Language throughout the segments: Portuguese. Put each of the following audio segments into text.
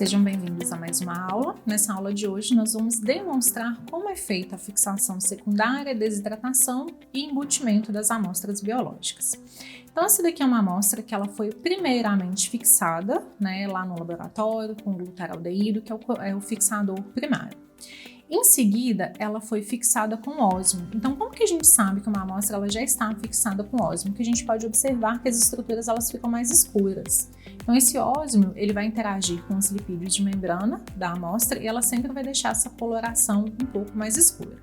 Sejam bem-vindos a mais uma aula. Nessa aula de hoje nós vamos demonstrar como é feita a fixação secundária, desidratação e embutimento das amostras biológicas. Então essa daqui é uma amostra que ela foi primeiramente fixada, lá no laboratório com glutaraldeído, que é o fixador primário. Em seguida, ela foi fixada com ósmio. Então, como que a gente sabe que uma amostra ela já está fixada com ósmio? Que a gente pode observar que as estruturas elas ficam mais escuras. Então, esse ósmio ele vai interagir com os lipídios de membrana da amostra e ela sempre vai deixar essa coloração um pouco mais escura.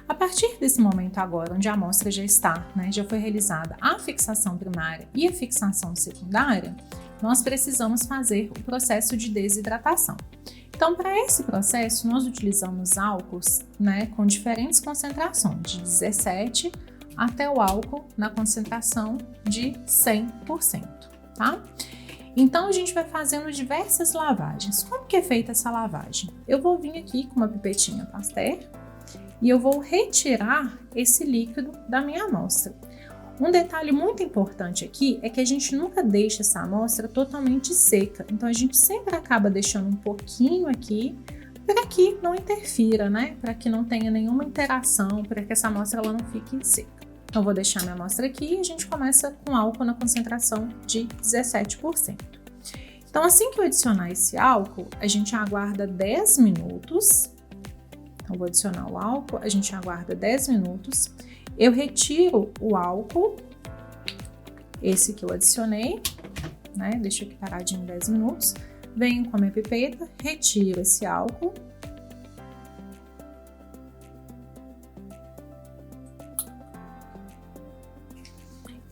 A partir desse momento agora, onde a amostra já está, já foi realizada a fixação primária e a fixação secundária, nós precisamos fazer o processo de desidratação. Então, para esse processo, nós utilizamos álcools com diferentes concentrações, de 17 até o álcool na concentração de 100%, tá? Então, a gente vai fazendo diversas lavagens. Como que é feita essa lavagem? Eu vou vir aqui com uma pipetinha Pasteur e eu vou retirar esse líquido da minha amostra. Um detalhe muito importante aqui é que a gente nunca deixa essa amostra totalmente seca, então a gente sempre acaba deixando um pouquinho aqui para que não interfira, para que não tenha nenhuma interação, para que essa amostra ela não fique seca. Então vou deixar minha amostra aqui e a gente começa com álcool na concentração de 17%. Então assim que eu adicionar esse álcool, a gente aguarda 10 minutos. Então vou adicionar o álcool, a gente aguarda 10 minutos. Eu retiro o álcool, esse que eu adicionei, deixo aqui paradinho 10 minutos, venho com a minha pipeta, retiro esse álcool.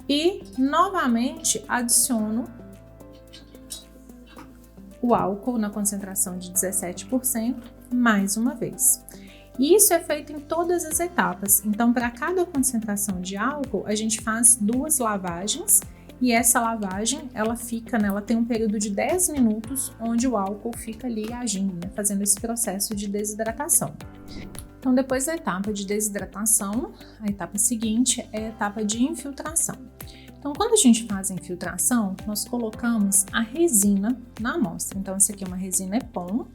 E novamente adiciono o álcool na concentração de 17% mais uma vez. E isso é feito em todas as etapas. Então, para cada concentração de álcool, a gente faz 2 lavagens e essa lavagem, ela fica, ela tem um período de 10 minutos onde o álcool fica ali agindo, fazendo esse processo de desidratação. Então, depois da etapa de desidratação, a etapa seguinte é a etapa de infiltração. Então, quando a gente faz a infiltração, nós colocamos a resina na amostra. Então, essa aqui é uma resina EPOM.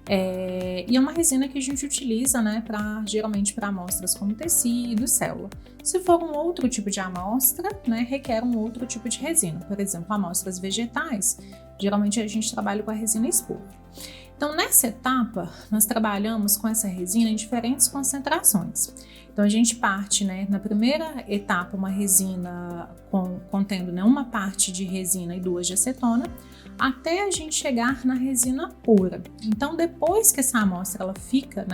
E é uma resina que a gente utiliza, geralmente para amostras como tecido e célula. Se for um outro tipo de amostra, requer um outro tipo de resina. Por exemplo, amostras vegetais, geralmente a gente trabalha com a resina Spor. Então, nessa etapa, nós trabalhamos com essa resina em diferentes concentrações. Então, a gente parte, na primeira etapa, uma resina contendo uma parte de resina e 2 de acetona, até a gente chegar na resina pura. Então, depois que essa amostra ela fica,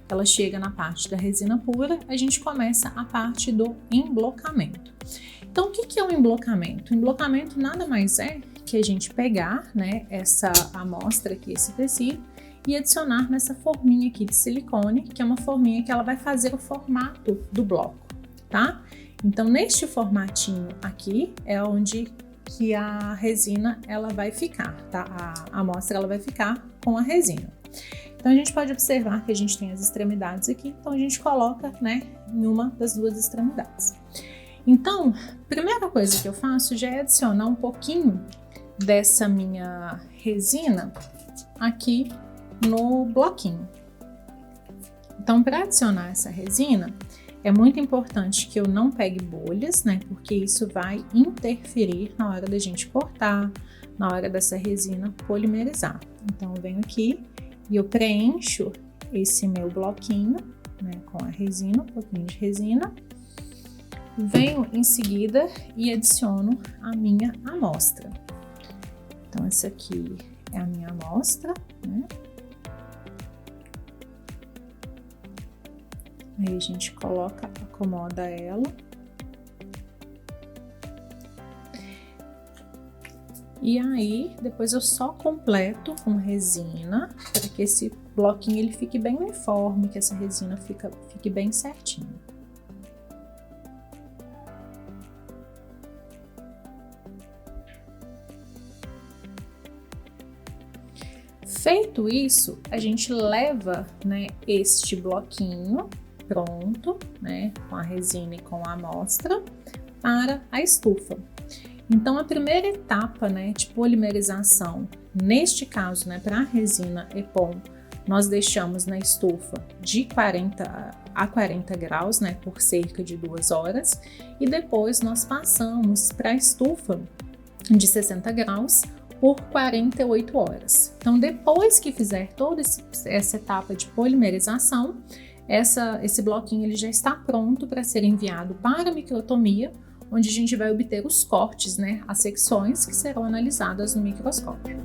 ela chega na parte da resina pura, a gente começa a parte do emblocamento. Então, o que é o emblocamento? O emblocamento nada mais é que a gente pegar, essa amostra aqui, esse tecido, e adicionar nessa forminha aqui de silicone, que é uma forminha que ela vai fazer o formato do bloco, tá? Então, neste formatinho aqui é onde que a resina ela vai ficar, tá? A amostra ela vai ficar com a resina. Então, a gente pode observar que a gente tem as extremidades aqui, então a gente coloca, em uma das 2 extremidades. Então, a primeira coisa que eu faço já é adicionar um pouquinho dessa minha resina aqui no bloquinho. Então, para adicionar essa resina, é muito importante que eu não pegue bolhas, porque isso vai interferir na hora da gente cortar, na hora dessa resina polimerizar. Então, eu venho aqui e eu preencho esse meu bloquinho, com a resina, um pouquinho de resina. Venho em seguida e adiciono a minha amostra. Então, essa aqui é a minha amostra, Aí a gente coloca, acomoda ela. E aí, depois eu só completo com resina, para que esse bloquinho ele fique bem uniforme, que essa resina fique bem certinho. Feito isso, a gente leva, este bloquinho pronto, com a resina e com a amostra, para a estufa. Então, a primeira etapa, né, de polimerização, neste caso, né, para a resina EPON, nós deixamos na estufa de 40 a 40 graus, né, por cerca de 2 horas, e depois nós passamos para a estufa de 60 graus por 48 horas. Então, depois que fizer toda essa etapa de polimerização, esse bloquinho ele já está pronto para ser enviado para a microtomia, onde a gente vai obter os cortes, né, as secções que serão analisadas no microscópio.